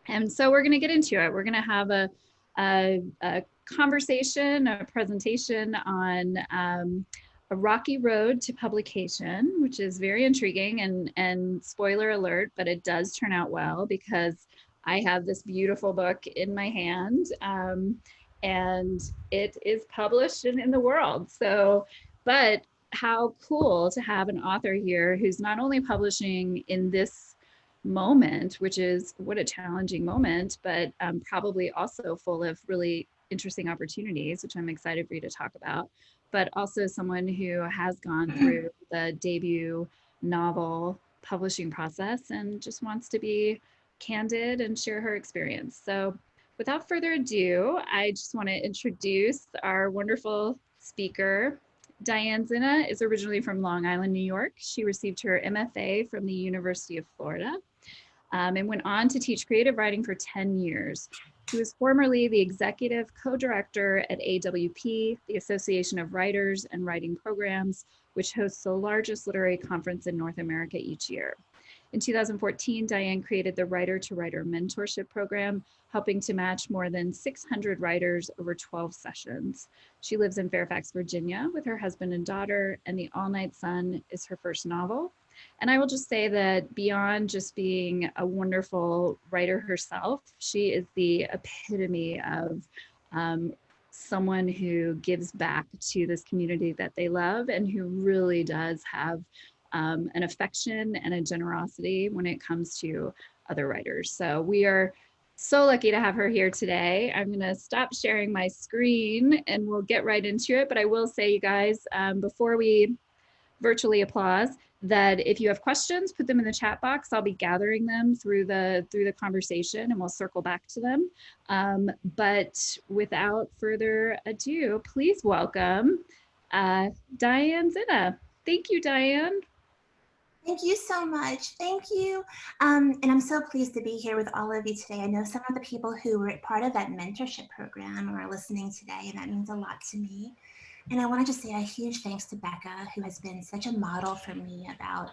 And so we're going to get into it. We're going to have a conversation, a presentation on a rocky road to publication, which is very intriguing, and spoiler alert, but it does turn out well because I have this beautiful book in my hand, and it is published and in the world. So, but how cool to have an author here who's not only publishing in this moment, which is what a challenging moment, but probably also full of really interesting opportunities, which I'm excited for you to talk about, but also someone who has gone through the debut novel publishing process and just wants to be candid and share her experience. So without further ado, I just want to introduce our wonderful speaker. Diane Zinna is originally from Long Island, New York. She received her MFA from the University of Florida, and went on to teach creative writing for 10 years. She was formerly the executive co-director at AWP, the Association of Writers and Writing Programs, which hosts the largest literary conference in North America each year. In 2014, Diane created the Writer Mentorship Program, helping to match more than 600 writers over 12 sessions. She lives in Fairfax, Virginia with her husband and daughter, and The All-Night Sun is her first novel. And I will just say that beyond just being a wonderful writer herself, she is the epitome of someone who gives back to this community that they love and who really does have an affection and a generosity when it comes to other writers. So we are so lucky to have her here today. I'm going to stop sharing my screen and we'll get right into it. But I will say, you guys, before we virtually applause, that if you have questions, put them in the chat box. I'll be gathering them through the conversation and we'll circle back to them. But without further ado, please welcome Diane Zinna. Thank you, Diane. Thank you so much. Thank you. And I'm so pleased to be here with all of you today. I know some of the people who were part of that mentorship program are listening today, and that means a lot to me. And I want to just say a huge thanks to Becca, who has been such a model for me about,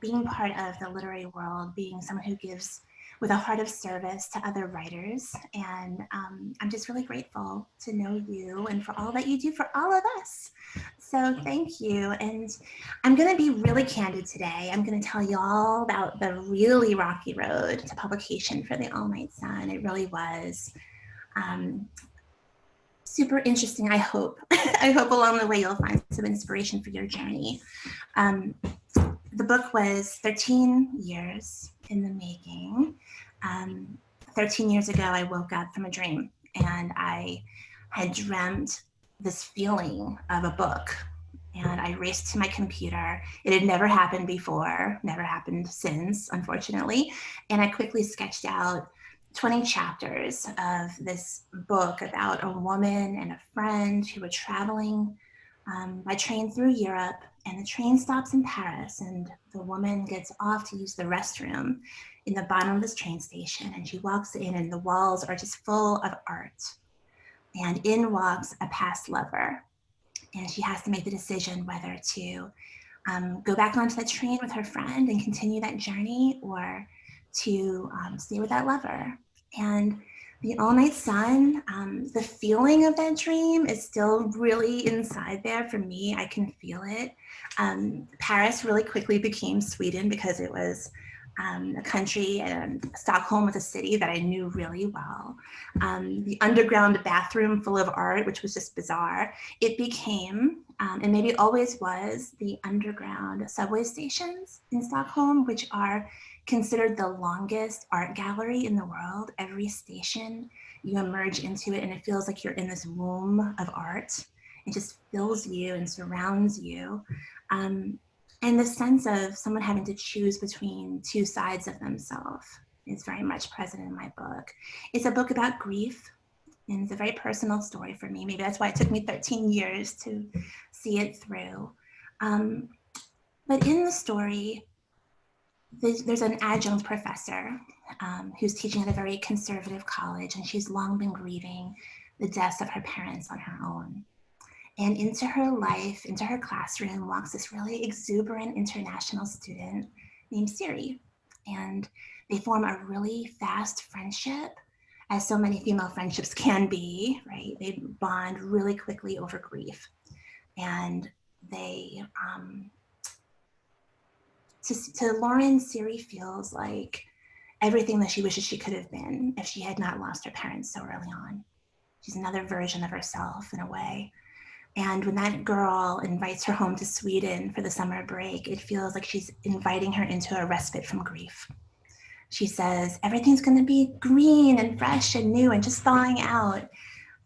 being part of the literary world, being someone who gives with a heart of service to other writers. And I'm just really grateful to know you and for all that you do for all of us. So thank you. And I'm going to be really candid today. I'm going to tell you all about the really rocky road to publication for The All-Night Sun. It really was super interesting, I hope. I hope along the way you'll find some inspiration for your journey. The book was 13 years in the making. 13 years ago, I woke up from a dream and I had dreamt this feeling of a book. And I raced to my computer. It had never happened before, never happened since, unfortunately. And I quickly sketched out 20 chapters of this book about a woman and a friend who were traveling by train through Europe, and the train stops in Paris, and the woman gets off to use the restroom in the bottom of this train station, and she walks in, and the walls are just full of art, and in walks a past lover, and she has to make the decision whether to go back onto the train with her friend and continue that journey, or to stay with that lover. And The All-Night Sun, the feeling of that dream is still really inside there for me. I can feel it. Paris really quickly became Sweden because it was a country, and Stockholm was a city that I knew really well. The underground bathroom full of art, which was just bizarre. It became, and maybe always was, the underground subway stations in Stockholm, which are considered the longest art gallery in the world. Every station, you emerge into it and it feels like you're in this womb of art. It just fills you and surrounds you. And the sense of someone having to choose between two sides of themselves is very much present in my book. It's a book about grief, and it's a very personal story for me. Maybe that's why it took me 13 years to see it through. But in the story, there's an adjunct professor who's teaching at a very conservative college, and she's long been grieving the deaths of her parents on her own. And into her life, into her classroom, walks this really exuberant international student named Siri. And They form a really fast friendship, as so many female friendships can be, right? They bond really quickly over grief. And they, to Lauren, Siri feels like everything that she wishes she could have been if she had not lost her parents so early on. She's another version of herself in a way. And when that girl invites her home to Sweden for the summer break, it feels like she's inviting her into a respite from grief. She says, everything's going to be green and fresh and new and just thawing out.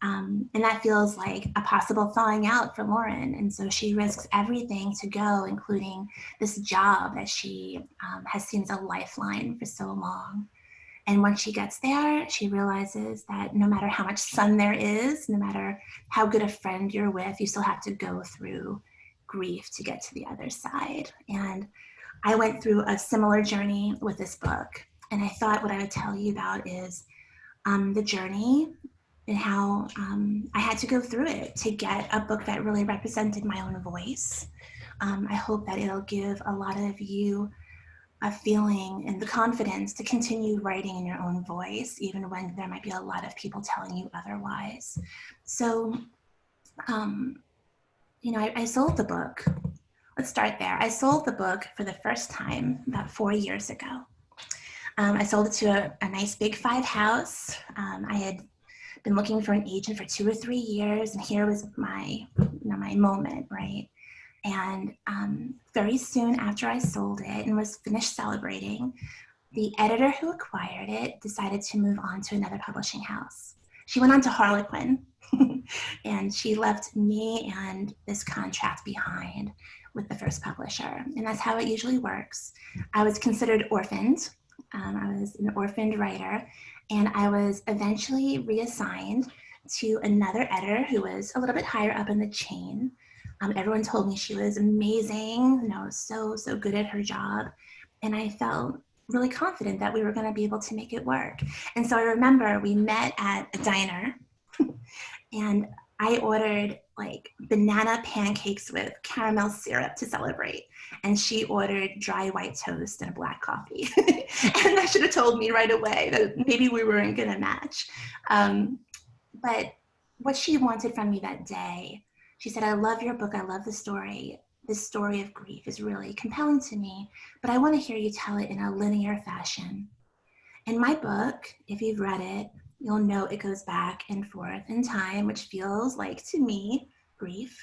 And that feels like a possible thawing out for Lauren. And so she risks everything to go, including this job that she has seen as a lifeline for so long. And when she gets there, she realizes that no matter how much sun there is, no matter how good a friend you're with, you still have to go through grief to get to the other side. And I went through a similar journey with this book. And I thought what I would tell you about is the journey and how I had to go through it to get a book that really represented my own voice. I hope that it'll give a lot of you a feeling and the confidence to continue writing in your own voice, even when there might be a lot of people telling you otherwise. So, I sold the book. Let's start there. I sold the book for the first time about 4 years ago. I sold it to a nice big 5 house. I had been looking for an agent for 2 or 3 years, and here was my moment, right? And very soon after I sold it and was finished celebrating, the editor who acquired it decided to move on to another publishing house. She went on to Harlequin, and she left me and this contract behind with the first publisher. And that's how it usually works. I was considered orphaned. I was an orphaned writer, and I was eventually reassigned to another editor who was a little bit higher up in the chain. Everyone told me she was amazing, so good at her job. And I felt really confident that we were going to be able to make it work. And so I remember we met at a diner and I ordered like banana pancakes with caramel syrup to celebrate. And she ordered dry white toast and a black coffee. And that should have told me right away that maybe we weren't going to match. But what she wanted from me that day, she said, I love your book. I love the story. This story of grief is really compelling to me, but I want to hear you tell it in a linear fashion. In my book, if you've read it, you'll know it goes back and forth in time, which feels like, to me, grief.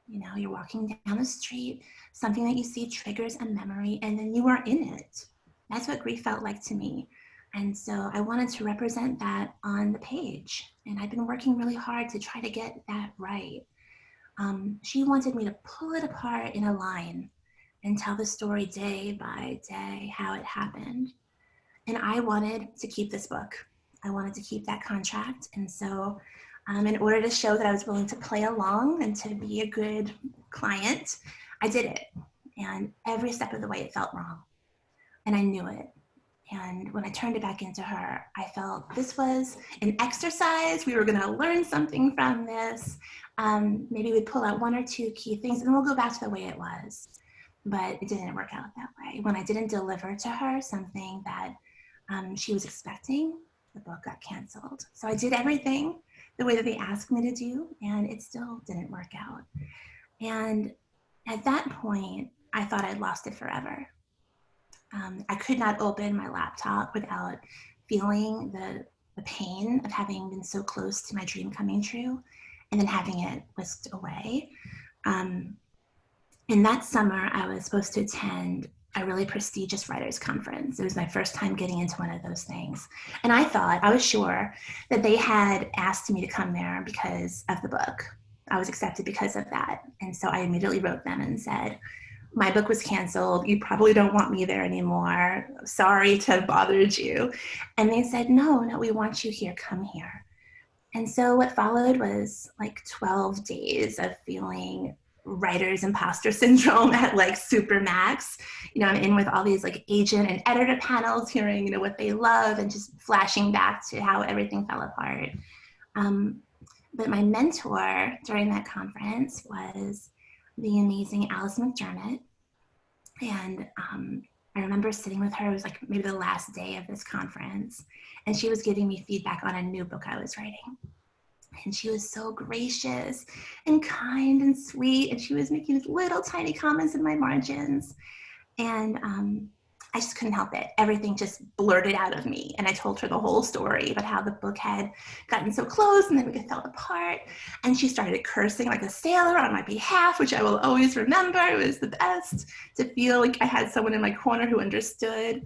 You're walking down the street, something that you see triggers a memory, and then you are in it. That's what grief felt like to me. And so I wanted to represent that on the page. And I've been working really hard to try to get that right. She wanted me to pull it apart in a line and tell the story day by day, how it happened. And I wanted to keep this book. I wanted to keep that contract. And so in order to show that I was willing to play along and to be a good client, I did it. And every step of the way, it felt wrong. And I knew it. And when I turned it back into her, I felt this was an exercise. We were going to learn something from this. Maybe we'd pull out 1 or 2 key things, and then we'll go back to the way it was. But it didn't work out that way. When I didn't deliver to her something that she was expecting, the book got canceled. So I did everything the way that they asked me to do, and it still didn't work out. And at that point, I thought I'd lost it forever. I could not open my laptop without feeling the pain of having been so close to my dream coming true and then having it whisked away. In that summer, I was supposed to attend a really prestigious writers conference. It was my first time getting into one of those things. And I was sure that they had asked me to come there because of the book. I was accepted because of that. And so I immediately wrote them and said, my book was canceled. You probably don't want me there anymore. Sorry to have bothered you. And they said, no, we want you here. Come here. And so what followed was like 12 days of feeling writer's imposter syndrome at like super max. I'm in with all these like agent and editor panels, hearing, what they love and just flashing back to how everything fell apart. But my mentor during that conference was the amazing Alice McDermott. And I I remember sitting with her, it was like maybe the last day of this conference, and she was giving me feedback on a new book I was writing. And she was so gracious and kind and sweet, and she was making these little tiny comments in my margins. And I just couldn't help it. Everything just blurted out of me. And I told her the whole story about how the book had gotten so close and then it fell apart. And she started cursing like a sailor on my behalf, which I will always remember. It was the best to feel like I had someone in my corner who understood.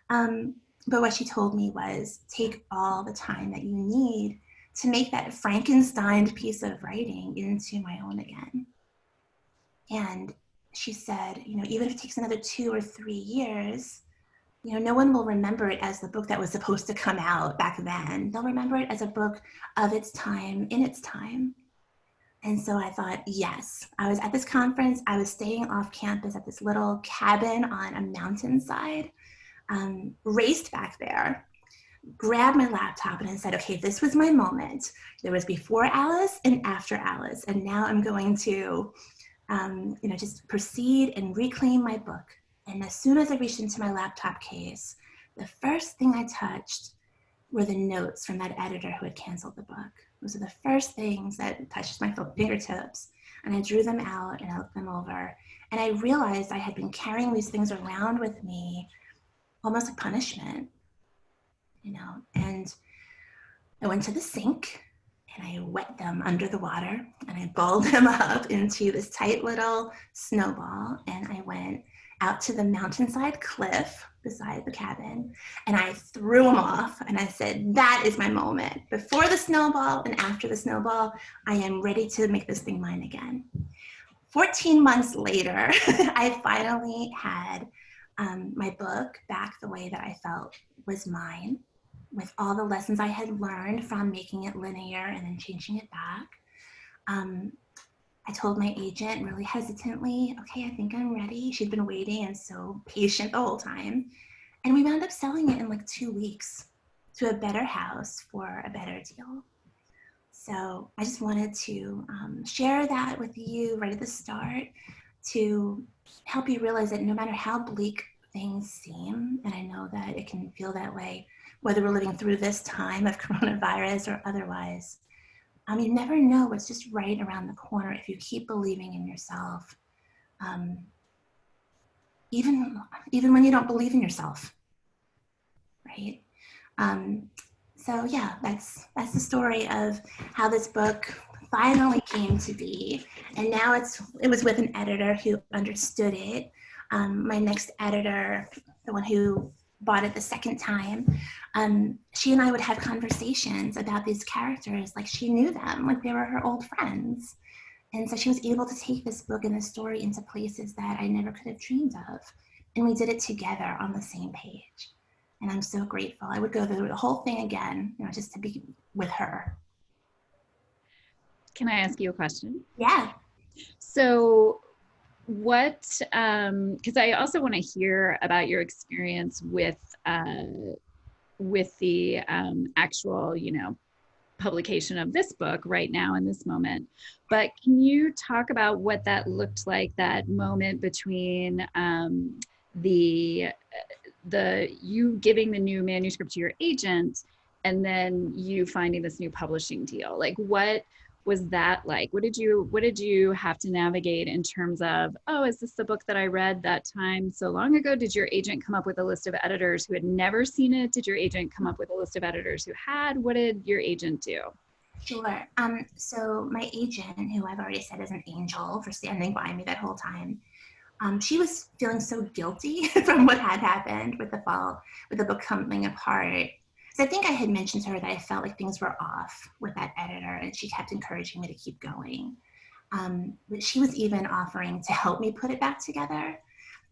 But what she told me was, take all the time that you need to make that Frankenstein piece of writing into my own again. And she said, even if it takes another 2 or 3 years, no one will remember it as the book that was supposed to come out back then. They'll remember it as a book of its time, in its time. And so I thought, yes. I was at this conference. I was staying off campus at this little cabin on a mountainside, raced back there, grabbed my laptop, and I said, okay, this was my moment. There was before Alice and after Alice. And now I'm going to just proceed and reclaim my book. And as soon as I reached into my laptop case, the first thing I touched were the notes from that editor who had canceled the book. Those are the first things that touched my fingertips. And I drew them out and I looked them over. And I realized I had been carrying these things around with me almost like punishment, And I went to the sink and I wet them under the water and I balled them up into this tight little snowball. And I went out to the mountainside cliff beside the cabin and I threw them off and I said, that is my moment. Before the snowball and after the snowball, I am ready to make this thing mine again. 14 months later, I finally had my book back the way that I felt was mine, with all the lessons I had learned from making it linear and then changing it back. I told my agent really hesitantly, okay, I think I'm ready. She'd been waiting and so patient the whole time. And we wound up selling it in like 2 weeks to a better house for a better deal. So I just wanted to share that with you right at the start to help you realize that no matter how bleak things seem, and I know that it can feel that way, whether we're living through this time of coronavirus or otherwise, you never know what's just right around the corner if you keep believing in yourself, even when you don't believe in yourself, right? So yeah, that's the story of how this book finally came to be, and now it was with an editor who understood it. My next editor, the one who bought it the second time, she and I would have conversations about these characters like she knew them, like they were her old friends. And so she was able to take this book and this story into places that I never could have dreamed of. And we did it together on the same page. And I'm so grateful. I would go through the whole thing again, just to be with her. Can I ask you a question? Yeah. So what, because I also want to hear about your experience with the actual, publication of this book right now in this moment. But can you talk about what that looked like, that moment between you giving the new manuscript to your agent and then you finding this new publishing deal? Like, what was that like? What did you have to navigate in terms of, oh, is this the book that I read that time so long ago? Did your agent come up with a list of editors who had never seen it? Did your agent come up with a list of editors who had? What did your agent do? Sure. So my agent, who I've already said is an angel for standing by me that whole time, she was feeling so guilty from what had happened with the book coming apart. So I think I had mentioned to her that I felt like things were off with that editor, and she kept encouraging me to keep going. But she was even offering to help me put it back together.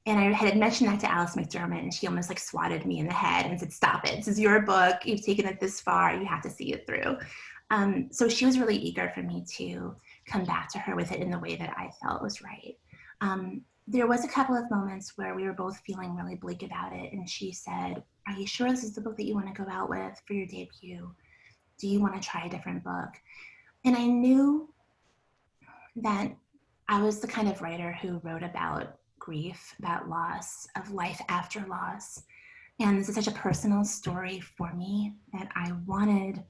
And I had mentioned that to Alice McDermott, and she almost like swatted me in the head and said, stop it. This is your book. You've taken it this far. You have to see it through. So she was really eager for me to come back to her with it in the way that I felt was right. There was a couple of moments where we were both feeling really bleak about it. And she said, are you sure this is the book that you want to go out with for your debut? Do you want to try a different book? And I knew that I was the kind of writer who wrote about grief, about loss, of life after loss. And this is such a personal story for me that I wanted,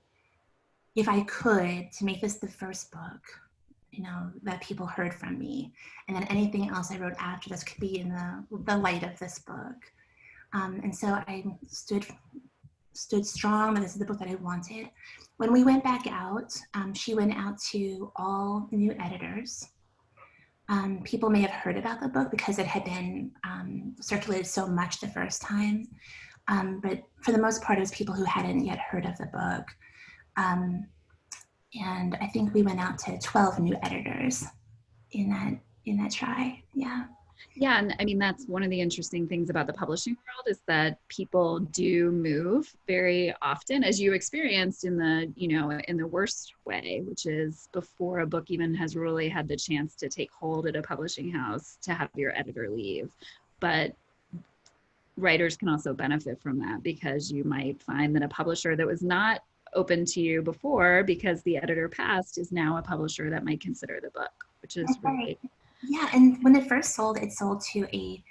if I could, to make this the first book, that people heard from me. And then anything else I wrote after this could be in the light of this book. And so I stood strong that this is the book that I wanted. When we went back out, she went out to all new editors. People may have heard about the book because it had been circulated so much the first time. But for the most part, it was people who hadn't yet heard of the book. And I think we went out to 12 new editors in that try. Yeah. Yeah, and I mean, that's one of the interesting things about the publishing world is that people do move very often, as you experienced in the worst way, which is before a book even has really had the chance to take hold at a publishing house to have your editor leave. But writers can also benefit from that because you might find that a publisher that was not open to you before because the editor passed is now a publisher that might consider the book, which is really... Yeah, and when it first sold, it sold to a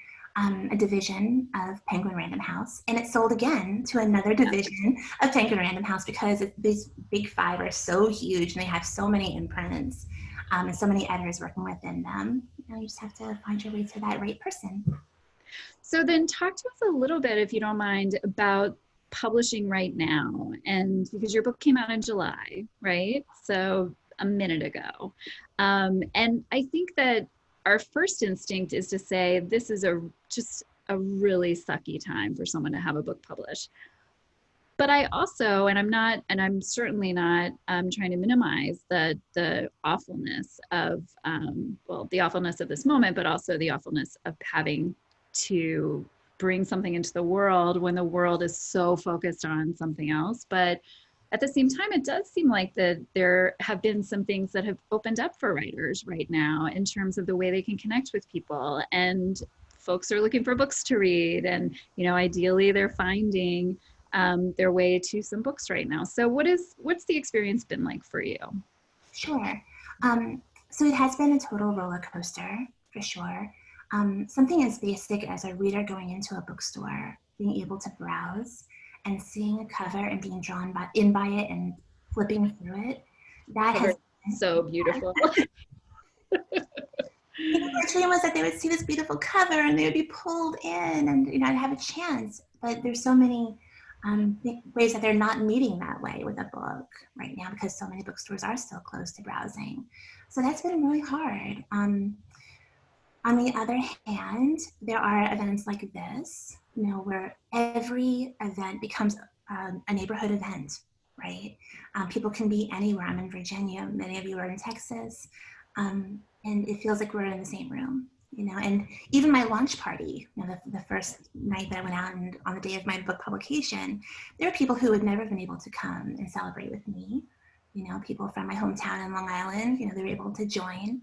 division of Penguin Random House, and it sold again to another division of Penguin Random House because these big five are so huge and they have so many imprints and so many editors working within them. You just have to find your way to that right person. So then talk to us a little bit, if you don't mind, about publishing right now. And because your book came out in July, right? So a minute ago. And I think that our first instinct is to say, this is just a really sucky time for someone to have a book published. But I also, and I'm certainly not trying to minimize the awfulness of, the awfulness of this moment, but also the awfulness of having to bring something into the world when the world is so focused on something else. But at the same time, it does seem like that there have been some things that have opened up for writers right now in terms of the way they can connect with people, and folks are looking for books to read, and ideally they're finding their way to some books right now. So what's the experience been like for you? Sure. So it has been a total roller coaster for sure. Something as basic as a reader going into a bookstore, being able to browse and seeing a cover and being drawn by it and flipping through it, that has been so beautiful. My dream was that they would see this beautiful cover and they would be pulled in and I'd have a chance. But there's so many ways that they're not meeting that way with a book right now because so many bookstores are still closed to browsing. So that's been really hard. On the other hand, there are events like this, where every event becomes a neighborhood event, right? People can be anywhere. I'm in Virginia, many of you are in Texas, and it feels like we're in the same room, and even my launch party, the first night that I went out and on the day of my book publication, there were people who had never been able to come and celebrate with me, people from my hometown in Long Island, they were able to join.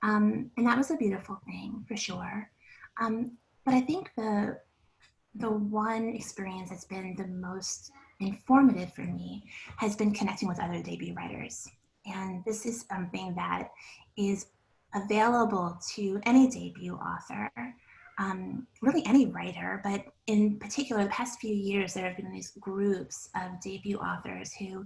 And that was a beautiful thing for sure. But I think the one experience that's been the most informative for me has been connecting with other debut writers. And this is something that is available to any debut author, really any writer, but in particular, the past few years, there have been these groups of debut authors who,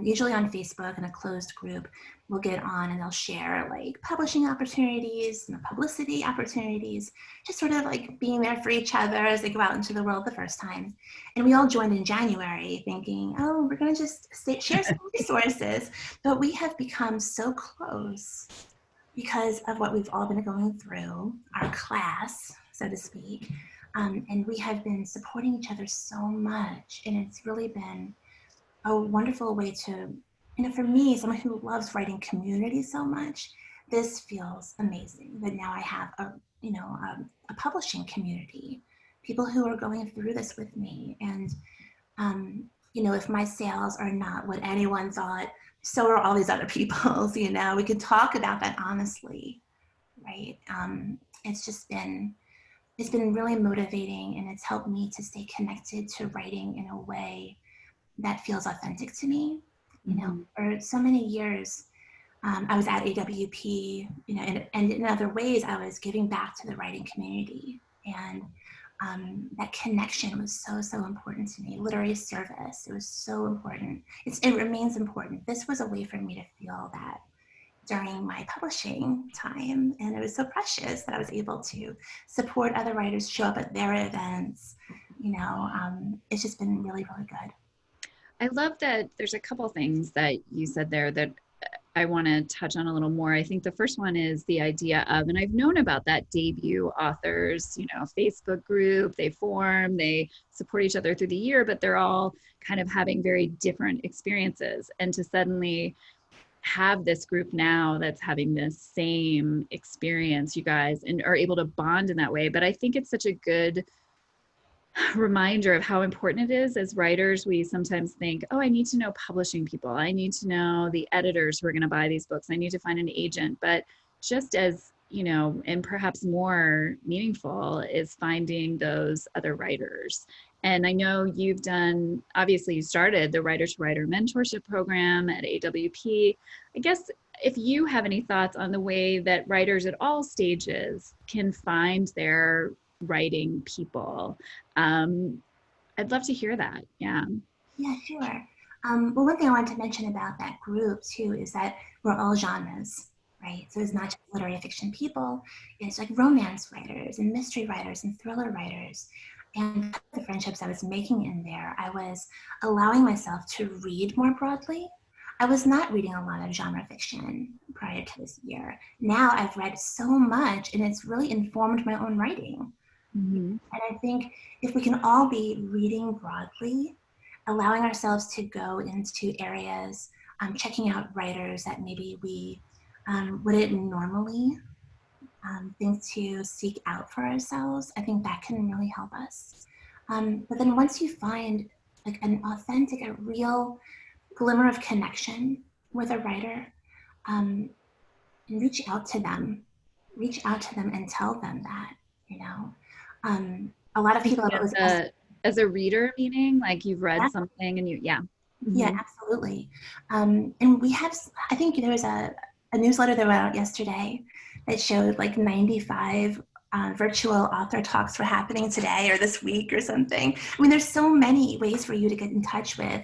usually on Facebook in a closed group, will get on and they'll share like publishing opportunities and publicity opportunities, just sort of like being there for each other as they go out into the world the first time. And we all joined in January thinking, oh, we're gonna just share some resources, but we have become so close because of what we've all been going through, our class, so to speak. And we have been supporting each other so much. And it's really been a wonderful way to, for me, someone who loves writing community so much, this feels amazing that now I have a publishing community, people who are going through this with me. And, if my sales are not what anyone thought, so are all these other people's, we can talk about that honestly, right? It's been really motivating, and it's helped me to stay connected to writing in a way that feels authentic to me. For so many years, I was at AWP, you know, and in other ways, I was giving back to the writing community. And that connection was so important to me. Literary service, it was so important. It remains important. This was a way for me to feel that during my publishing time. And it was so precious that I was able to support other writers, show up at their events. You know, it's just been really good. I love that there's a couple things that you said there that I want to touch on a little more. I think the first one is the idea of, and I've known about that debut authors, you know, Facebook group, they form, they support each other through the year, but they're all kind of having very different experiences. And to suddenly have this group now that's having this same experience, you guys, and are able to bond in that way. But I think it's such a good reminder of how important it is as writers. We sometimes think, oh, I need to know publishing people. I need to know the editors who are going to buy these books. I need to find an agent. But just as, you know, and perhaps more meaningful is finding those other writers. And I know you've done, obviously you started the Writer to Writer Mentorship Program at AWP. I guess if you have any thoughts on the way that writers at all stages can find their writing people, I'd love to hear that. Yeah. Yeah, sure. Well, one thing I wanted to mention about that group too is that we're all genres, right? So it's not just literary fiction people, it's like romance writers and mystery writers and thriller writers. And the friendships I was making in there, I was allowing myself to read more broadly. I was not reading a lot of genre fiction prior to this year. Now I've read so much and it's really informed my own writing. Mm-hmm. And I think if we can all be reading broadly, allowing ourselves to go into areas, checking out writers that maybe we wouldn't normally think to seek out for ourselves, I think that can really help us. But then once you find like an authentic, a real glimmer of connection with a writer, and reach out to them and tell them that, you know. A lot of people have always asked, As a reader, meaning like you've read yeah, something and you, yeah. yeah, Mm-hmm. absolutely. And we have, I think there was a newsletter that went out yesterday that showed like 95 virtual author talks were happening today or this week or something. I mean, there's so many ways for you to get in touch with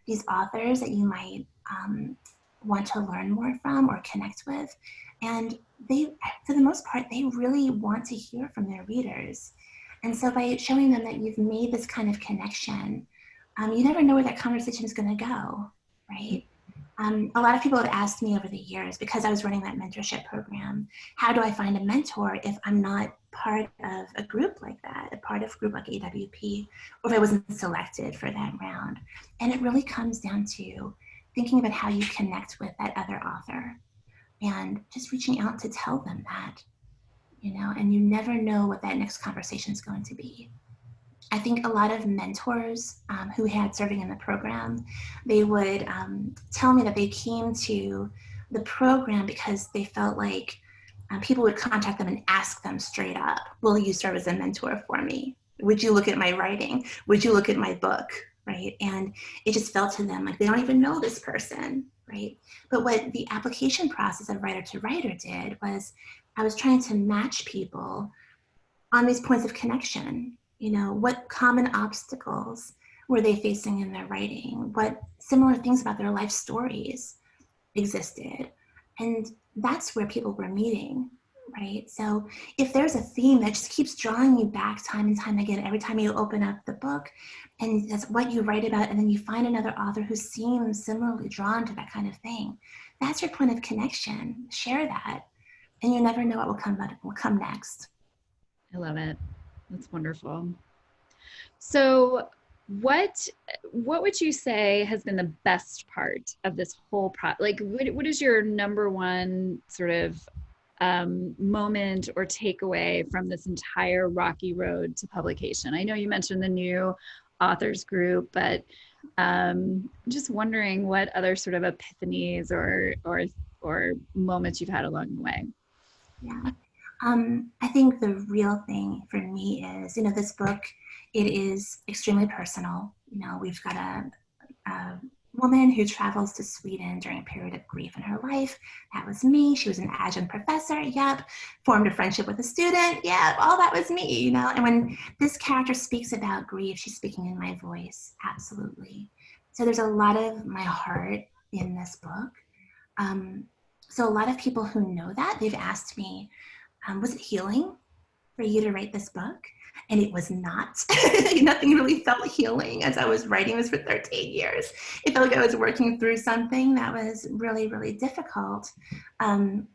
these authors that you might want to learn more from or connect with. And they, for the most part, they really want to hear from their readers. And so by showing them that you've made this kind of connection, you never know where that conversation is going to go, right? A lot of people have asked me over the years, because I was running that mentorship program, how do I find a mentor if I'm not part of a group like that, a part of a group like AWP, or if I wasn't selected for that round? And it really comes down to thinking about how you connect with that other author and just reaching out to tell them that, you know, and you never know what that next conversation is going to be. I think a lot of mentors who had serving in the program, they would tell me that they came to the program because they felt like people would contact them and ask them straight up, will you serve as a mentor for me? Would you look at my writing? Would you look at my book? Right? And it just felt to them like they don't even know this person, right? But what the application process of Writer to Writer did was I was trying to match people on these points of connection. You know, what common obstacles were they facing in their writing? What similar things about their life stories existed? And that's where people were meeting, right? So if there's a theme that just keeps drawing you back time and time again, every time you open up the book, and that's what you write about, and then you find another author who seems similarly drawn to that kind of thing, that's your point of connection. Share that, and you never know what will come next. I love it. That's wonderful. So what would you say has been the best part of this whole like what is your number one sort of moment or takeaway from this entire rocky road to publication? I know you mentioned the new authors group, but I'm just wondering what other sort of epiphanies or moments you've had along the way. Yeah. I think the real thing for me is, you know, this book, it is extremely personal. You know, we've got a woman who travels to Sweden during a period of grief in her life. That was me. She was an adjunct professor. Yep. Formed a friendship with a student. Yep. All that was me, you know. And when this character speaks about grief, she's speaking in my voice. Absolutely. So there's a lot of my heart in this book. So a lot of people who know that, they've asked me, was it healing for you to write this book? And it was not. Nothing really felt healing as I was writing this for 13 years. It felt like I was working through something that was really, really difficult. And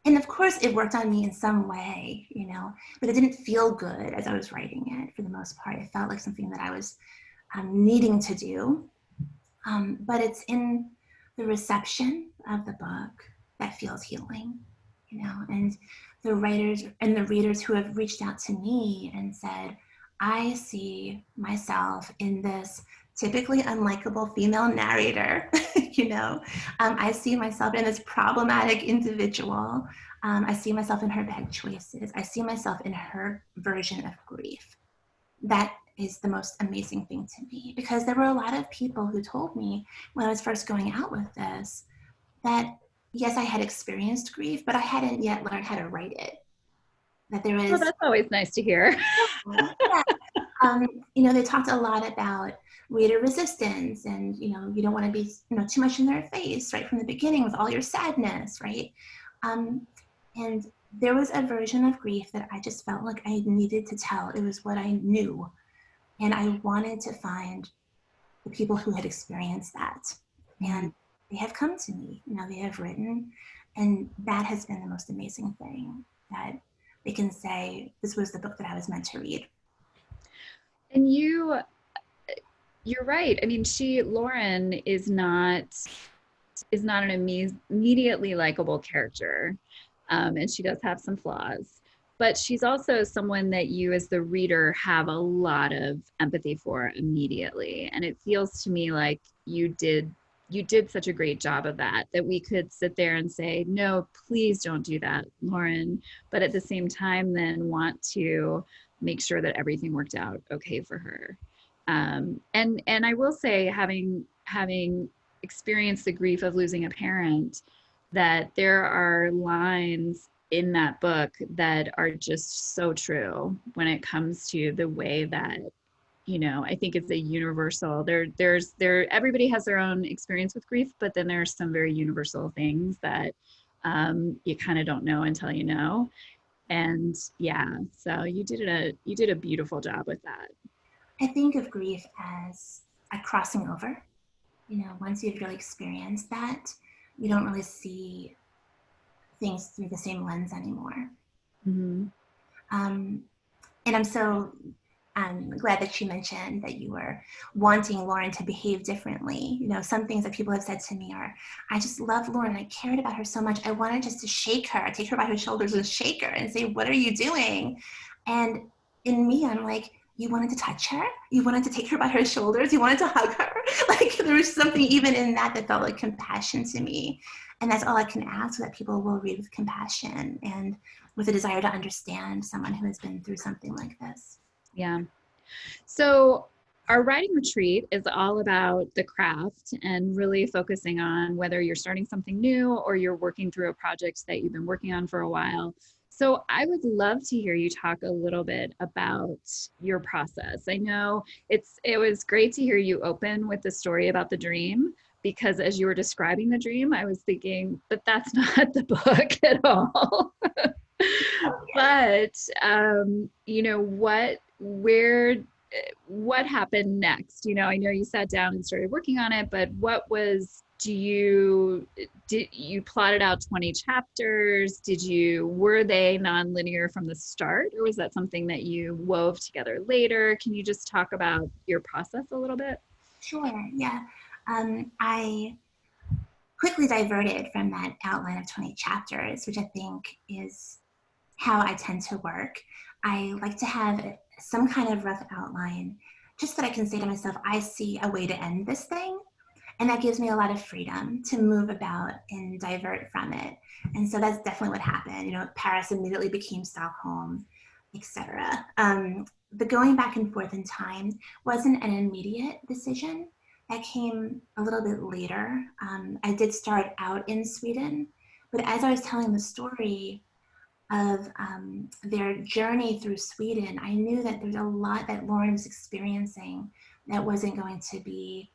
of course, it worked on me in some way, you know, but it didn't feel good as I was writing it for the most part. It felt like something that I was needing to do. But it's in the reception of the book that feels healing, you know, and the writers and the readers who have reached out to me and said, I see myself in this typically unlikable female narrator, you know, I see myself in this problematic individual. I see myself in her bad choices. I see myself in her version of grief. That is the most amazing thing to me, because there were a lot of people who told me when I was first going out with this that yes, I had experienced grief, but I hadn't yet learned how to write it. That there Well, was, that's always nice to hear. yeah. You know, they talked a lot about reader resistance, and you know, you don't want to be, you know, too much in their face right from the beginning with all your sadness, right? And there was a version of grief that I just felt like I needed to tell. It was what I knew, and I wanted to find the people who had experienced that, and they have come to me. You know, they have written, and that has been the most amazing thing, that they can say this was the book that I was meant to read. And you're right. I mean, Lauren is not an immediately likable character. And she does have some flaws, but she's also someone that you as the reader have a lot of empathy for immediately. And it feels to me like you did such a great job of that we could sit there and say, no, please don't do that, Lauren. But at the same time, then want to make sure that everything worked out okay for her. And I will say, having experienced the grief of losing a parent, that there are lines in that book that are just so true when it comes to the way that, you know, I think it's a universal, everybody has their own experience with grief, but then there's some very universal things that you kind of don't know until you know. And yeah, so you did a beautiful job with that. I think of grief as a crossing over. You know, once you've really experienced that, you don't really see things through the same lens anymore. Mm-hmm. And I'm so glad that you mentioned that you were wanting Lauren to behave differently. You know, some things that people have said to me are, I just love Lauren. I cared about her so much. I wanted just to shake her, take her by her shoulders and shake her and say, what are you doing? And in me, I'm like, you wanted to touch her? You wanted to take her by her shoulders? You wanted to hug her? Like, there was something even in that felt like compassion to me. And that's all I can ask, so that people will read with compassion and with a desire to understand someone who has been through something like this. Yeah. So our writing retreat is all about the craft and really focusing on whether you're starting something new or you're working through a project that you've been working on for a while. So I would love to hear you talk a little bit about your process. I know it was great to hear you open with the story about the dream, because as you were describing the dream, I was thinking, but that's not the book at all. But you know, what happened next? You know, I know you sat down and started working on it, but did you plotted out 20 chapters? Were they nonlinear from the start, or was that something that you wove together later? Can you just talk about your process a little bit? Sure, yeah. I quickly diverted from that outline of 20 chapters, which I think is how I tend to work. I like to have some kind of rough outline, just that I can say to myself, I see a way to end this thing. And that gives me a lot of freedom to move about and divert from it. And so that's definitely what happened. You know, Paris immediately became Stockholm, etc. The going back and forth in time wasn't an immediate decision. That came a little bit later. I did start out in Sweden, but as I was telling the story of their journey through Sweden, I knew that there's a lot that Lauren was experiencing that wasn't going to be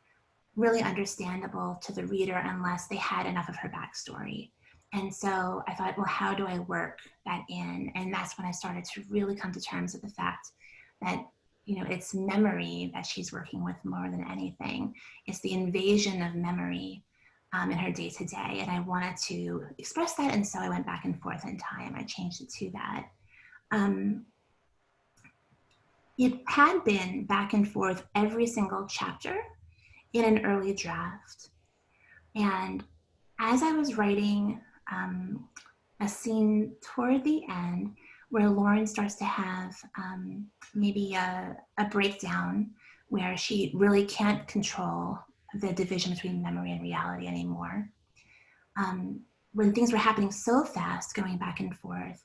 really understandable to the reader unless they had enough of her backstory. And so I thought, well, how do I work that in? And that's when I started to really come to terms with the fact that, you know, it's memory that she's working with more than anything. It's the invasion of memory in her day to day. And I wanted to express that. And so I went back and forth in time. I changed it to that. It had been back and forth every single chapter in an early draft. And as I was writing a scene toward the end where Lauren starts to have maybe a breakdown where she really can't control the division between memory and reality anymore. When things were happening so fast, going back and forth,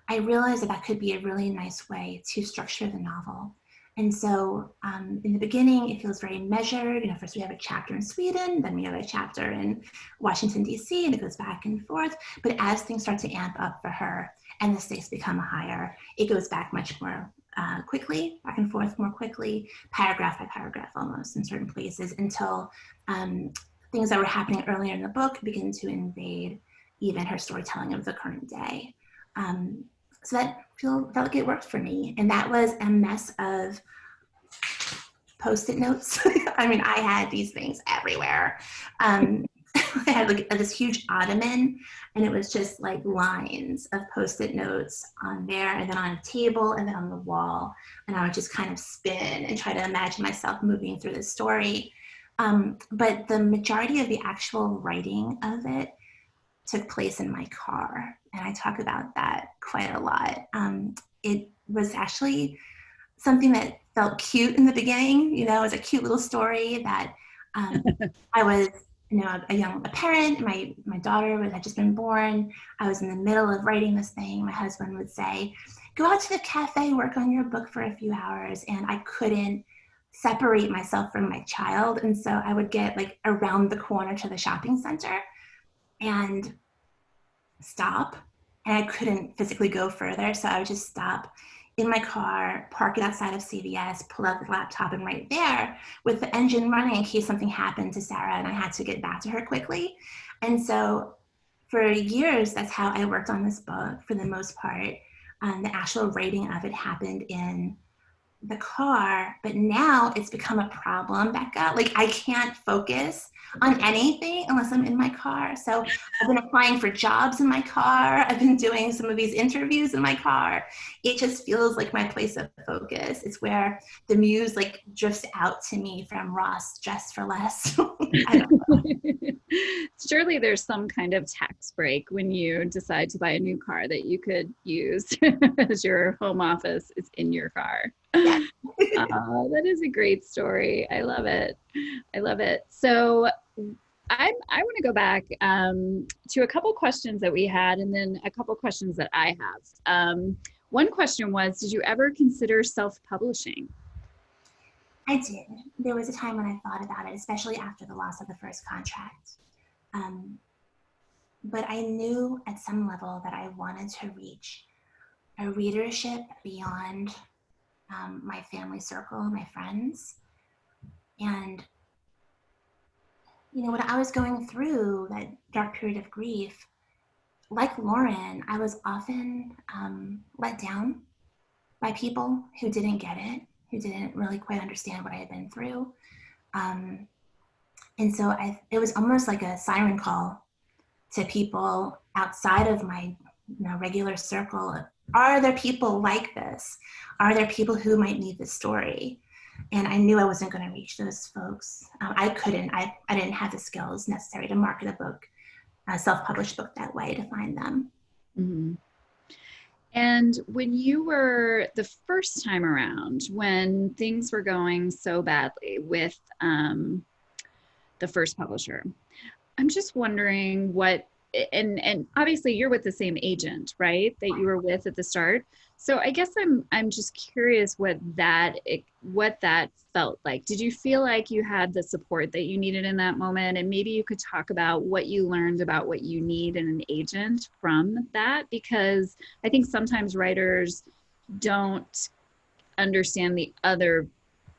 I realized that that could be a really nice way to structure the novel. And so in the beginning, it feels very measured. You know, first we have a chapter in Sweden, then we have a chapter in Washington, D.C., and it goes back and forth. But as things start to amp up for her and the stakes become higher, it goes back much more quickly, back and forth more quickly, paragraph by paragraph almost in certain places, until things that were happening earlier in the book begin to invade even her storytelling of the current day. So that felt like it worked for me. And that was a mess of Post-it notes. I mean, I had these things everywhere. I had like this huge ottoman, and it was just like lines of Post-it notes on there, and then on a table, and then on the wall. And I would just kind of spin and try to imagine myself moving through the story. But the majority of the actual writing of it took place in my car. And I talk about that quite a lot. It was actually something that felt cute in the beginning. You know, it was a cute little story that I was, you know, a parent. My daughter had just been born. I was in the middle of writing this thing. My husband would say, go out to the cafe, work on your book for a few hours. And I couldn't separate myself from my child. And so I would get like around the corner to the shopping center and stop, and I couldn't physically go further. So I would just stop in my car, park it outside of CVS, pull out the laptop, and right there with the engine running in case something happened to Sarah and I had to get back to her quickly. And so for years, that's how I worked on this book for the most part. The actual writing of it happened in the car, but now it's become a problem, Becca. Like I can't focus on anything unless I'm in my car. So I've been applying for jobs in my car. I've been doing some of these interviews in my car. It just feels like my place of focus. It's where the muse like drifts out to me from Ross, Dress for Less. I don't know. Surely there's some kind of tax break when you decide to buy a new car that you could use as your home office is in your car. Yeah. That is a great story. I love it. I love it. So I want to go back to a couple questions that we had, and then a couple questions that I have. One question was, did you ever consider self-publishing? I did. There was a time when I thought about it, especially after the loss of the first contract. But I knew at some level that I wanted to reach a readership beyond my family circle, my friends. And, you know, when I was going through that dark period of grief, like Lauren, I was often let down by people who didn't get it, who didn't really quite understand what I had been through. And so it was almost like a siren call to people outside of my regular circle. Are there people like this? Are there people who might need this story? And I knew I wasn't going to reach those folks. I didn't have the skills necessary to market a book, a self-published book that way, to find them. Mm-hmm. And when you were the first time around, when things were going so badly with the first publisher, I'm just wondering what and obviously you're with the same agent, right, that you were with at the start. So I guess I'm just curious what that felt like. Did you feel like you had the support that you needed in that moment? And maybe you could talk about what you learned about what you need in an agent from that, because I think sometimes writers don't understand the other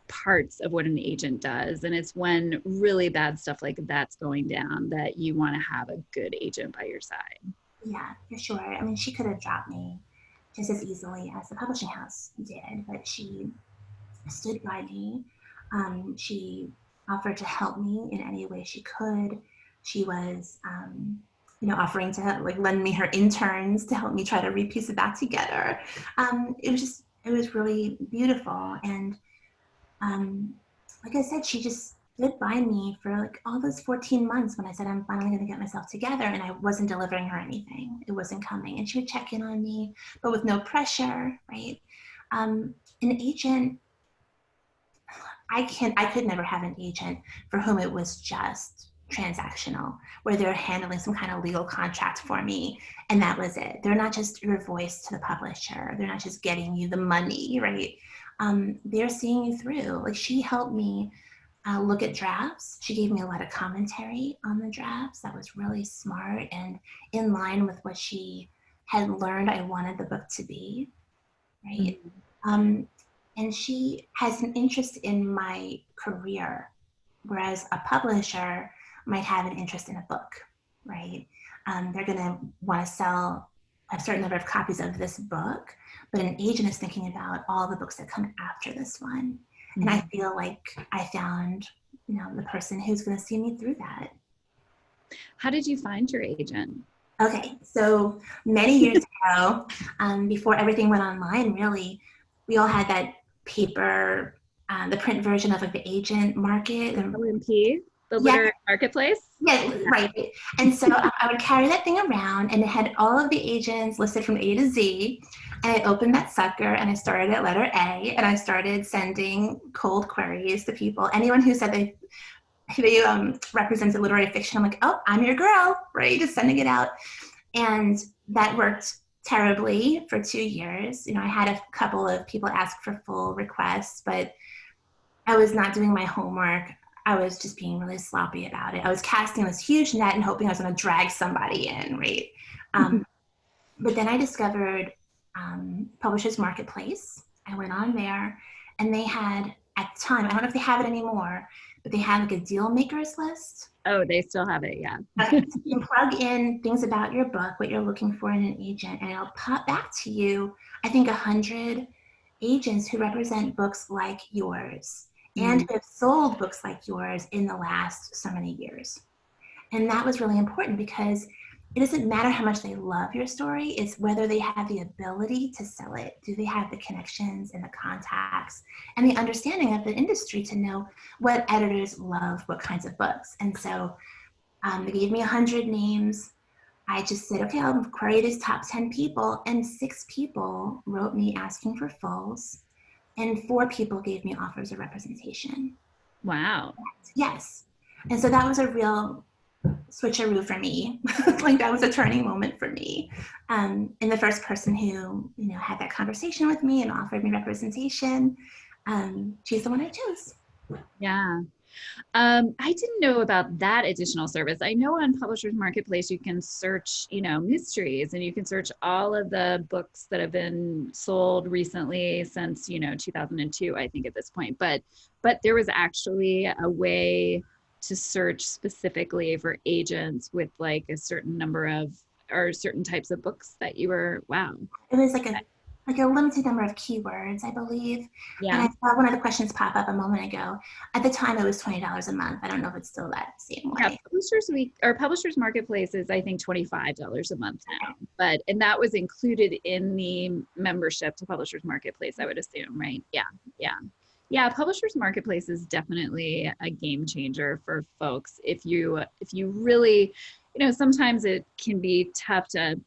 parts of what an agent does. And it's when really bad stuff like that's going down that you want to have a good agent by your side. Yeah, for sure. I mean, she could have dropped me just as easily as the publishing house did, but she stood by me. She offered to help me in any way she could. She was, offering to like lend me her interns to help me try to repiece it back together. It was really beautiful. And like I said, she just stood by me for like all those 14 months when I said I'm finally going to get myself together, and I wasn't delivering her anything. It wasn't coming. And she would check in on me, but with no pressure, right? An agent, I could never have an agent for whom it was just transactional, where they're handling some kind of legal contract for me, and that was it. They're not just your voice to the publisher. They're not just getting you the money, right? They're seeing you through. Like, she helped me look at drafts. She gave me a lot of commentary on the drafts. That was really smart and in line with what she had learned I wanted the book to be, right? Mm-hmm. And she has an interest in my career, whereas a publisher might have an interest in a book, right? They're going to want to sell a certain number of copies of this book, but an agent is thinking about all the books that come after this one. Mm-hmm. And I feel like I found, the person who's going to see me through that. How did you find your agent? Okay, so many years ago, before everything went online, really, we all had that paper, the print version of like the agent market. LMP, the literary marketplace? Yeah, right. And so I would carry that thing around, and it had all of the agents listed from A to Z. And I opened that sucker, and I started at letter A, and I started sending cold queries to people. Anyone who said they represented literary fiction, I'm like, oh, I'm your girl, right? Just sending it out. And that worked terribly for 2 years. I had a couple of people ask for full requests, but I was not doing my homework. I was just being really sloppy about it. I was casting this huge net and hoping I was going to drag somebody in, right? But then I discovered Publishers Marketplace. I went on there, and they had, at the time, I don't know if they have it anymore, but they had like a deal makers list. Oh, they still have it, yeah. Okay. So you can plug in things about your book, what you're looking for in an agent, and it'll pop back to you, I think, 100 agents who represent books like yours and who have sold books like yours in the last so many years. And that was really important, because it doesn't matter how much they love your story, it's whether they have the ability to sell it. Do they have the connections and the contacts and the understanding of the industry to know what editors love, what kinds of books? And so they gave me 100 names. I just said, okay, I'll query these top 10 people, and 6 people wrote me asking for fulls, and 4 people gave me offers of representation. Wow. Yes. And so that was a real switcheroo for me. Like, that was a turning moment for me. And the first person who, had that conversation with me and offered me representation, she's the one I chose. Yeah. I didn't know about that additional service. I know on Publishers Marketplace, you can search, mysteries, and you can search all of the books that have been sold recently since, 2002, I think at this point, but there was actually a way to search specifically for agents with like a certain number of, or certain types of books that you were, wow. It was like a limited number of keywords, I believe. Yeah. And I saw one of the questions pop up a moment ago. At the time, it was $20 a month. I don't know if it's still that same way. Yeah, Publishers Marketplace is, I think, $25 a month now. And that was included in the membership to Publishers Marketplace, I would assume, right? Yeah, Publishers Marketplace is definitely a game changer for folks. If you really, sometimes it can be tough to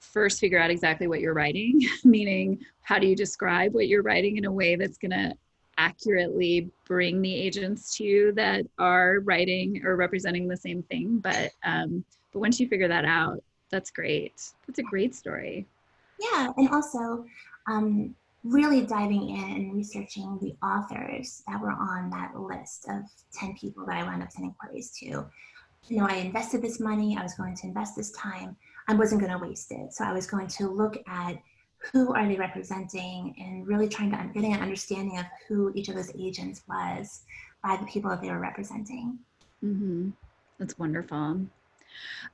first figure out exactly what you're writing, meaning how do you describe what you're writing in a way that's going to accurately bring the agents to you that are writing or representing the same thing. But But once you figure that out, that's great. That's a great story. Yeah, and also really diving in and researching the authors that were on that list of 10 people that I wound up sending queries to. You know, I invested this money, I was going to invest this time, I wasn't going to waste it. So I was going to look at who are they representing and really trying to getting an understanding of who each of those agents was by the people that they were representing. Mm-hmm. That's wonderful.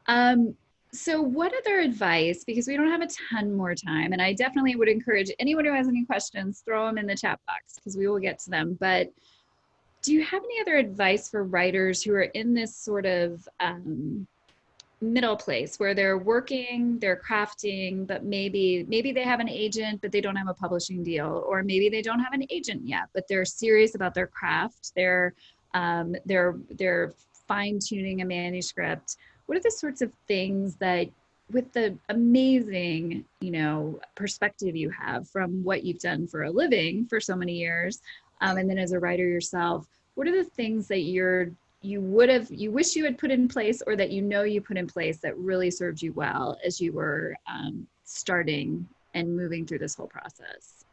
Um, so what other advice, because we don't have a ton more time, and I definitely would encourage anyone who has any questions, throw them in the chat box because we will get to them. But do you have any other advice for writers who are in this sort of middle place where they're working, they're crafting, but maybe they have an agent, but they don't have a publishing deal, or maybe they don't have an agent yet, but they're serious about their craft. They're fine tuning a manuscript. What are the sorts of things that, with the amazing, perspective you have from what you've done for a living for so many years, and then as a writer yourself, what are the things that you wish you had put in place, or that you put in place that really served you well as you were starting and moving through this whole process?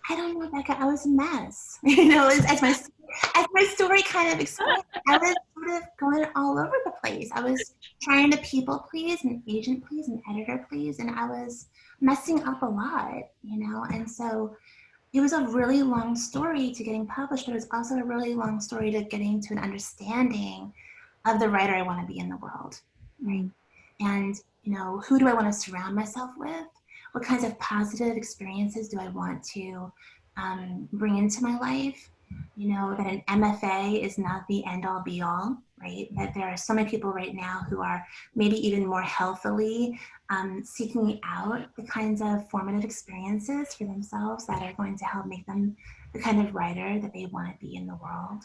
I don't know, Becca, I was a mess. As my story kind of explained, I was sort of going all over the place. I was trying to people please and agent please and editor please, and I was messing up a lot, and so it was a really long story to getting published, but it was also a really long story to getting to an understanding of the writer I want to be in the world, right? And, who do I want to surround myself with? What kinds of positive experiences do I want to bring into my life? That an MFA is not the end all be all, right? That there are so many people right now who are maybe even more healthily seeking out the kinds of formative experiences for themselves that are going to help make them the kind of writer that they want to be in the world,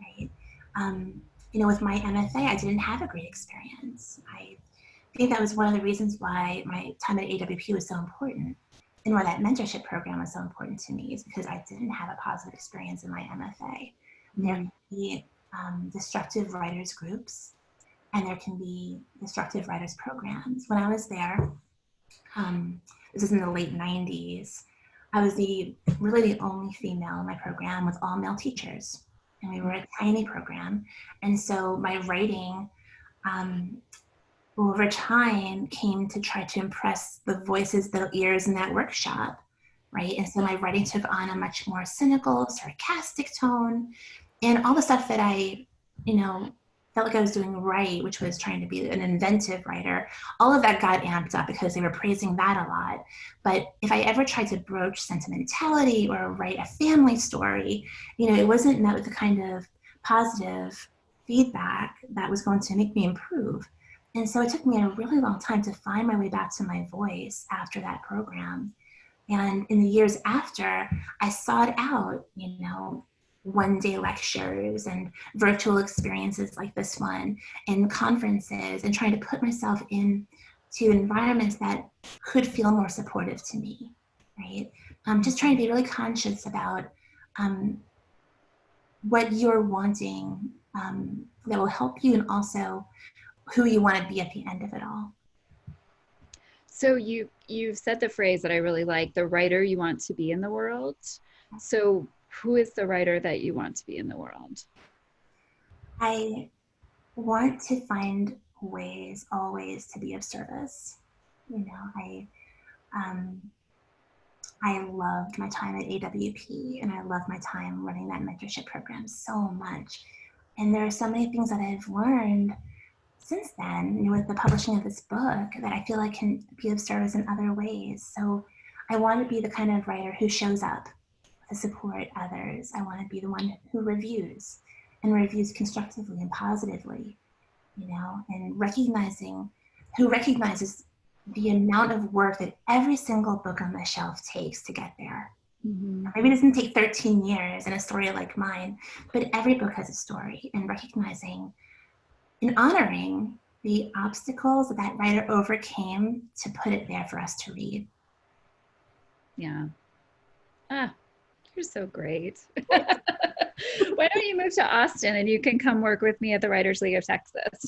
right? With my MFA, I didn't have a great experience. I think that was one of the reasons why my time at AWP was so important and why that mentorship program was so important to me, is because I didn't have a positive experience in my MFA. There can be destructive writers groups, and there can be destructive writers programs. When I was there, this is in the late 90s, I was really the only female in my program with all male teachers. And we were a tiny program. And so my writing over time came to try to impress the voices, the ears in that workshop, right? And so my writing took on a much more cynical, sarcastic tone, and all the stuff that I, felt like I was doing right, which was trying to be an inventive writer, all of that got amped up because they were praising that a lot. But if I ever tried to broach sentimentality or write a family story, it wasn't met with the kind of positive feedback that was going to make me improve. And so it took me a really long time to find my way back to my voice after that program. And in the years after, I sought out, one-day lectures and virtual experiences like this one, and conferences, and trying to put myself into environments that could feel more supportive to me, right? Just trying to be really conscious about what you're wanting that will help you, and also who you want to be at the end of it all. So you've said the phrase that I really like, the writer you want to be in the world. So who is the writer that you want to be in the world? I want to find ways always to be of service. I loved my time at AWP, and I love my time running that mentorship program so much. And there are so many things that I've learned since then, with the publishing of this book, that I feel like can be of service in other ways. So I want to be the kind of writer who shows up to support others. I want to be the one who reviews, and reviews constructively and positively, and who recognizes the amount of work that every single book on the shelf takes to get there. Mm-hmm. Maybe it doesn't take 13 years in a story like mine, but every book has a story, and recognizing and honoring the obstacles that that writer overcame to put it there for us to read. Yeah. You're so great. Why don't you move to Austin and you can come work with me at the Writers League of Texas?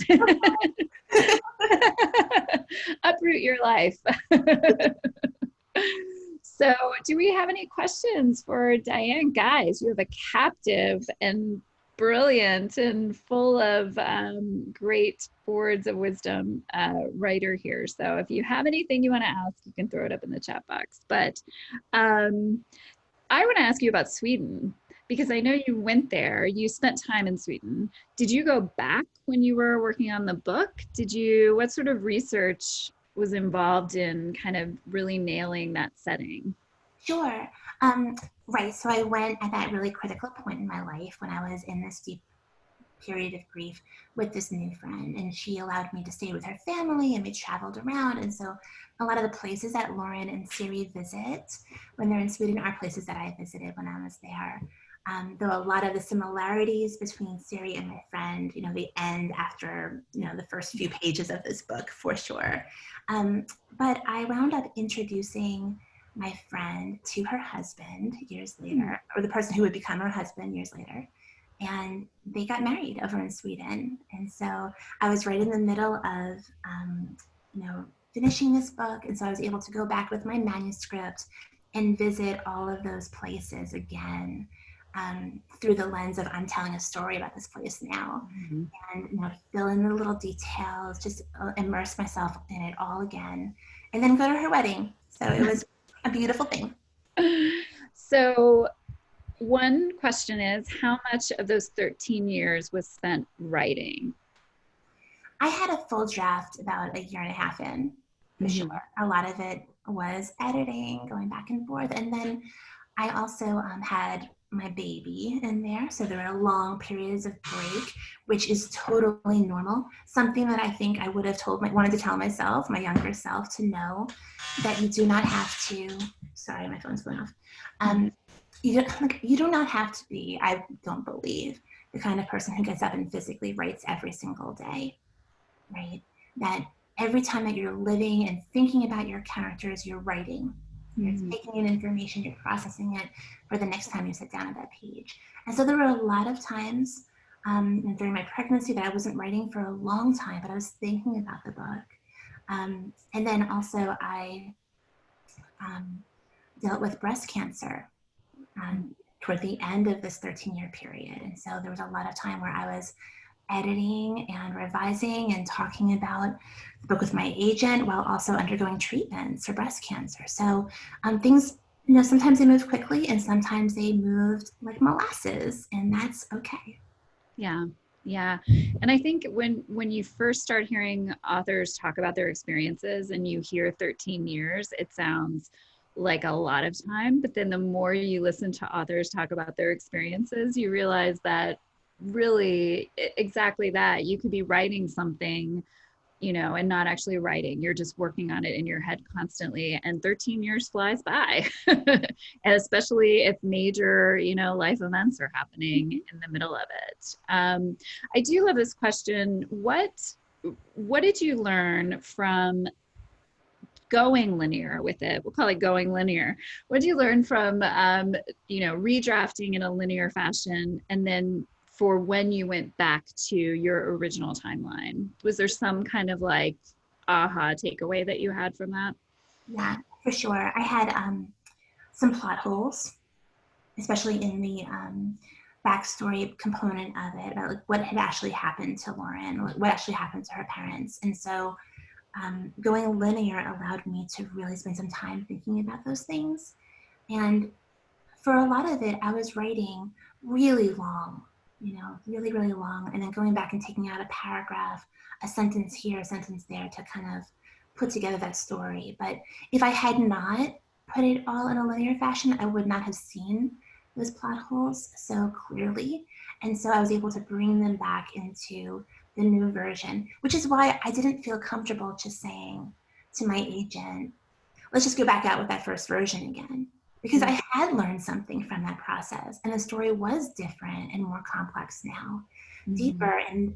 Uproot your life. So, do we have any questions for Diane? Guys, you have a captive and brilliant and full of great words of wisdom writer here. So, if you have anything you want to ask, you can throw it up in the chat box. But I want to ask you about Sweden, because I know you went there. You spent time in Sweden. Did you go back when you were working on the book? What sort of research was involved in kind of really nailing that setting? Sure. Right. So I went at that really critical point in my life when I was in this deep period of grief with this new friend, and she allowed me to stay with her family, and we traveled around. And so a lot of the places that Lauren and Siri visit when they're in Sweden are places that I visited when I was there. Though a lot of the similarities between Siri and my friend, they end after, the first few pages of this book for sure. But I wound up introducing my friend to her husband years later, or the person who would become her husband years later. And they got married over in Sweden. And so I was right in the middle of, finishing this book. And so I was able to go back with my manuscript and visit all of those places again. Through the lens of I'm telling a story about this place now, and fill in the little details, just immerse myself in it all again, and then go to her wedding. So it was a beautiful thing. So one question is, how much of those 13 years was spent writing? I had a full draft about a year and a half in, for sure. A lot of it was editing, going back and forth, and then I also had my baby in there. So there were long periods of break, which is totally normal. Something that I think I would have wanted to tell myself, my younger self, to know that you do not have to, sorry, my phone's going off. You do not have to be, I don't believe, the kind of person who gets up and physically writes every single day, right? That every time that you're living and thinking about your characters, you're writing. You're taking in information, you're processing it for the next time you sit down at that page. And so there were a lot of times during my pregnancy that I wasn't writing for a long time, but I was thinking about the book. And then also I dealt with breast cancer toward the end of this 13-year period. And so there was a lot of time where I was editing and revising and talking about the book with my agent while also undergoing treatments for breast cancer. So things, sometimes they move quickly and sometimes they moved like molasses, and that's okay. Yeah. And I think when you first start hearing authors talk about their experiences and you hear 13 years, it sounds like a lot of time. But then the more you listen to authors talk about their experiences, you realize that really exactly that. You could be writing something, and not actually writing. You're just working on it in your head constantly, and 13 years flies by. And especially if major, life events are happening in the middle of it. I do love this question. What did you learn from going linear with it? We'll call it going linear. What did you learn from, redrafting in a linear fashion, and then for when you went back to your original timeline? Was there some kind of like aha takeaway that you had from that? Yeah, for sure. I had some plot holes, especially in the backstory component of it, about like what had actually happened to Lauren, what actually happened to her parents. And so going linear allowed me to really spend some time thinking about those things. And for a lot of it, I was writing really long, really, really long, and then going back and taking out a paragraph, a sentence here, a sentence there to kind of put together that story. But if I had not put it all in a linear fashion, I would not have seen those plot holes so clearly. And so I was able to bring them back into the new version, which is why I didn't feel comfortable just saying to my agent, let's just go back out with that first version again. Because I had learned something from that process, and the story was different and more complex now, deeper. And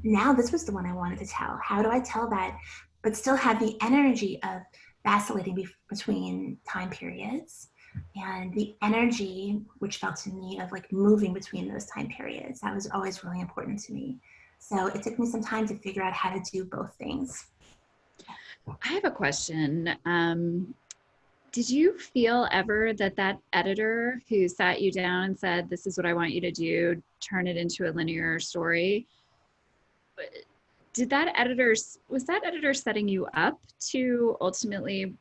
now this was the one I wanted to tell. How do I tell that, but still have the energy of vacillating between time periods, and the energy, which felt to me of like moving between those time periods. That was always really important to me. So it took me some time to figure out how to do both things. I have a question. Did you feel ever that that editor who sat you down and said, this is what I want you to do, turn it into a linear story, was that editor setting you up to ultimately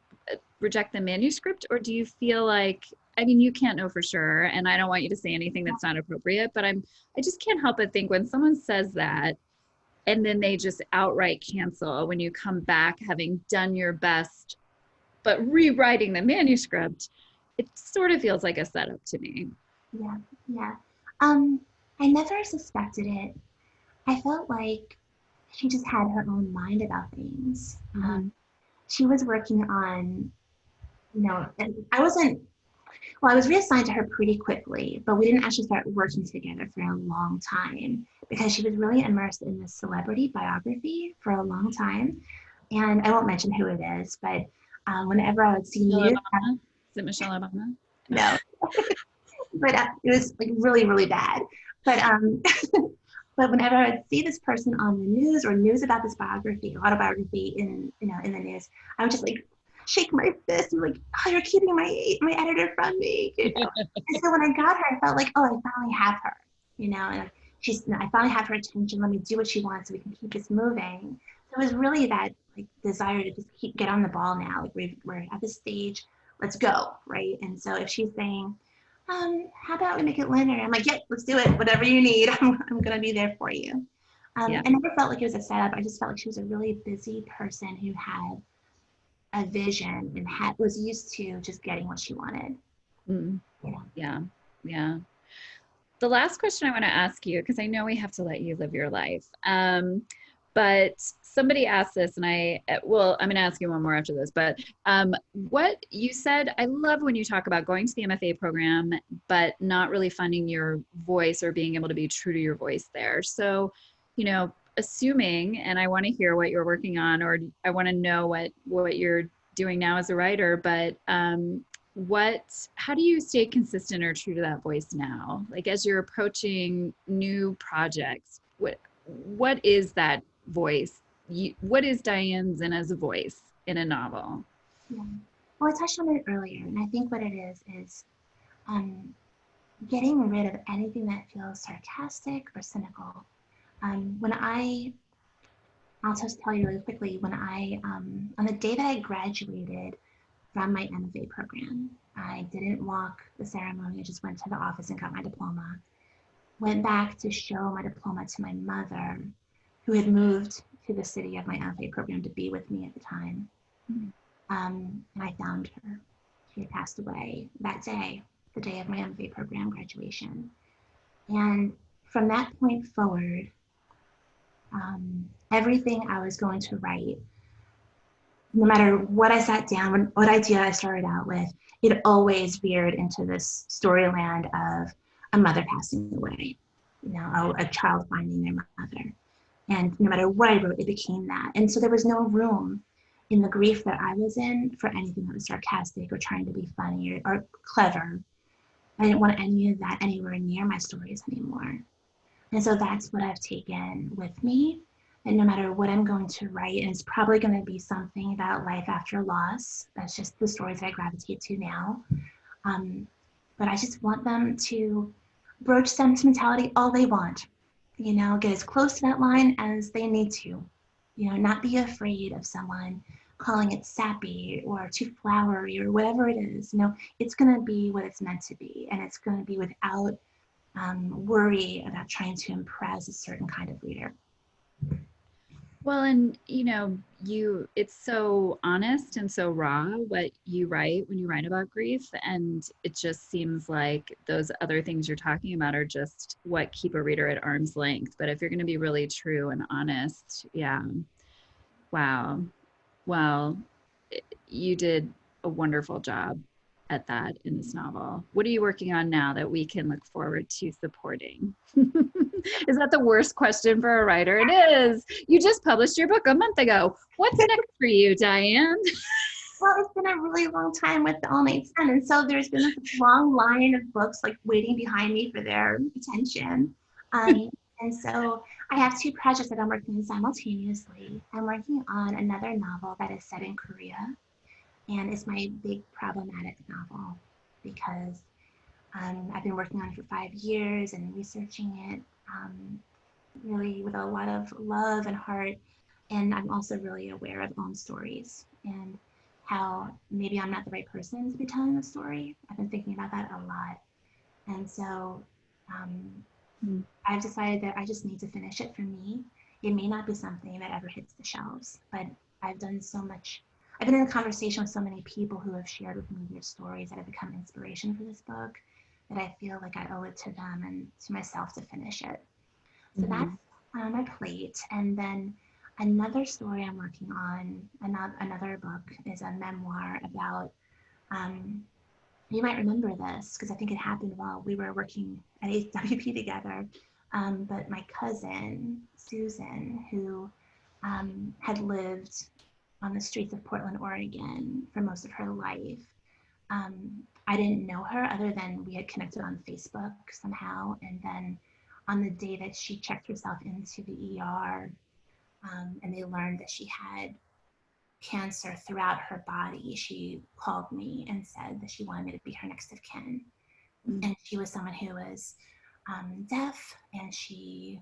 reject the manuscript? Or do you feel like, I mean, you can't know for sure, and I don't want you to say anything that's not appropriate, but I just can't help but think when someone says that, and then they just outright cancel when you come back having done your best, but rewriting the manuscript, it sort of feels like a setup to me. Yeah, yeah. I never suspected it. I felt like she just had her own mind about things. Mm-hmm. She was working on, and I was reassigned to her pretty quickly, but we didn't actually start working together for a long time because she was really immersed in this celebrity biography for a long time. And I won't mention who it is, but whenever I would see news, Is it Michelle Obama? no, but it was like really, really bad. But but whenever I would see this person on the news or news about this biography, autobiography in the news, I would just like shake my fist and like, oh, you're keeping my editor from me, And so when I got her, I felt like, oh, I finally have her, and I finally have her attention. Let me do what she wants so we can keep this moving. So it was really that like desire to just get on the ball now. Like we're at this stage, let's go, right? And so if she's saying, how about we make it linear? I'm like, yeah, let's do it. Whatever you need, I'm gonna be there for you. Yeah. I never felt like it was a setup. I just felt like she was a really busy person who had a vision and was used to just getting what she wanted. Mm. Yeah. The last question I want to ask you, because I know we have to let you live your life, but somebody asked this, and I'm going to ask you one more after this, but what you said, I love when you talk about going to the MFA program, but not really finding your voice or being able to be true to your voice there. So, assuming, and I want to hear what you're working on, or I want to know what you're doing now as a writer, but how do you stay consistent or true to that voice now? Like as you're approaching new projects, what is that voice? What is Diane Zinna's voice in a novel? Yeah. Well, I touched on it earlier, and I think what it is getting rid of anything that feels sarcastic or cynical. I'll just tell you really quickly, when on the day that I graduated from my MFA program, I didn't walk the ceremony. I just went to the office and got my diploma. Went back to show my diploma to my mother, who had moved to the city of my MFA program to be with me at the time. And I found her. She had passed away that day, the day of my MFA program graduation. And from that point forward, everything I was going to write, no matter what I sat down, what idea I started out with, it always veered into this storyland of a mother passing away, a child finding their mother. And no matter what I wrote, it became that. And so there was no room in the grief that I was in for anything that was sarcastic or trying to be funny or clever. I didn't want any of that anywhere near my stories anymore. And so that's what I've taken with me. And no matter what I'm going to write, and it's probably going to be something about life after loss. That's just the stories that I gravitate to now. But I just want them to broach sentimentality all they want. Get as close to that line as they need to. Not be afraid of someone calling it sappy or too flowery or whatever it is. It's going to be what it's meant to be. And it's going to be without worry about trying to impress a certain kind of reader. Well, and it's so honest and so raw what you write when you write about grief. And it just seems like those other things you're talking about are just what keep a reader at arm's length. But if you're going to be really true and honest, yeah. Wow. Well, you did a wonderful job at that in this novel. What are you working on now that we can look forward to supporting? Is that the worst question for a writer? It is. You just published your book a month ago. What's next for you, Diane? Well, it's been a really long time with the All Night Sun, and so there's been this long line of books like waiting behind me for their attention. And so I have two projects that I'm working on simultaneously. I'm working on another novel that is set in Korea, and it's my big problematic novel because I've been working on it for 5 years and researching it really with a lot of love and heart. And I'm also really aware of own stories and how maybe I'm not the right person to be telling the story. I've been thinking about that a lot. And so I've decided that I just need to finish it for me. It may not be something that ever hits the shelves, but I've done so much. I've been in a conversation with so many people who have shared with me their stories that have become inspiration for this book that I feel like I owe it to them and to myself to finish it. So that's on my plate. And then another story I'm working on, another book, is a memoir about, you might remember this because I think it happened while we were working at WP together. But my cousin, Susan, who had lived on the streets of Portland, Oregon for most of her life. I didn't know her other than we had connected on Facebook somehow. And then on the day that she checked herself into the ER, and they learned that she had cancer throughout her body, she called me and said that she wanted me to be her next of kin. And she was someone who was deaf, and she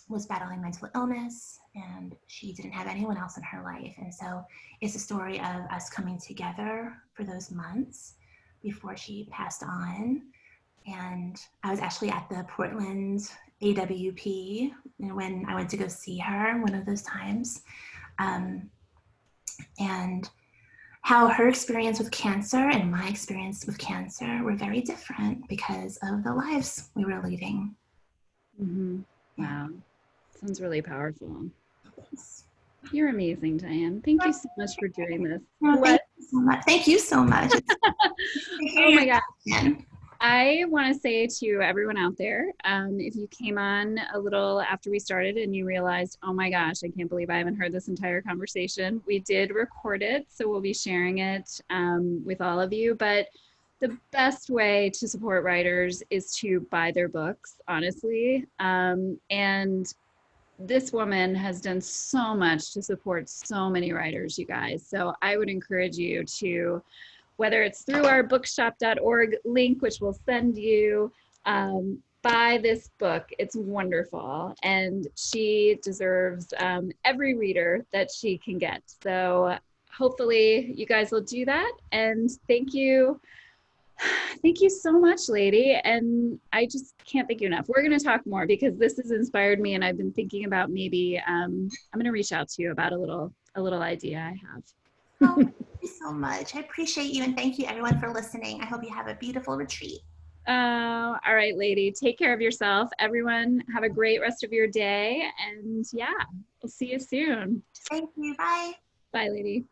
was battling mental illness, and she didn't have anyone else in her life. And so it's a story of us coming together for those months before she passed on. And I was actually at the Portland AWP when I went to go see her one of those times. And how her experience with cancer and my experience with cancer were very different because of the lives we were leading. Wow. Sounds really powerful. You're amazing, Diane. Thank you so much for doing this. No, thank you so much. Thank you so much. Oh my gosh. I want to say to everyone out there, if you came on a little after we started and you realized, oh my gosh, I can't believe I haven't heard this entire conversation, we did record it, so we'll be sharing it with all of you. But the best way to support writers is to buy their books, honestly. And this woman has done so much to support so many writers, you guys. So I would encourage you to, whether it's through our bookshop.org link, which we'll send you, buy this book. It's wonderful. And she deserves every reader that she can get. So hopefully you guys will do that. And thank you. Thank you so much, lady. And I just can't thank you enough. We're going to talk more because this has inspired me. And I've been thinking about maybe I'm going to reach out to you about a little idea I have. Oh, thank you so much. I appreciate you, and thank you everyone for listening. I hope you have a beautiful retreat. All right, lady. Take care of yourself. Everyone, have a great rest of your day. And yeah, we'll see you soon. Thank you. Bye. Bye, lady.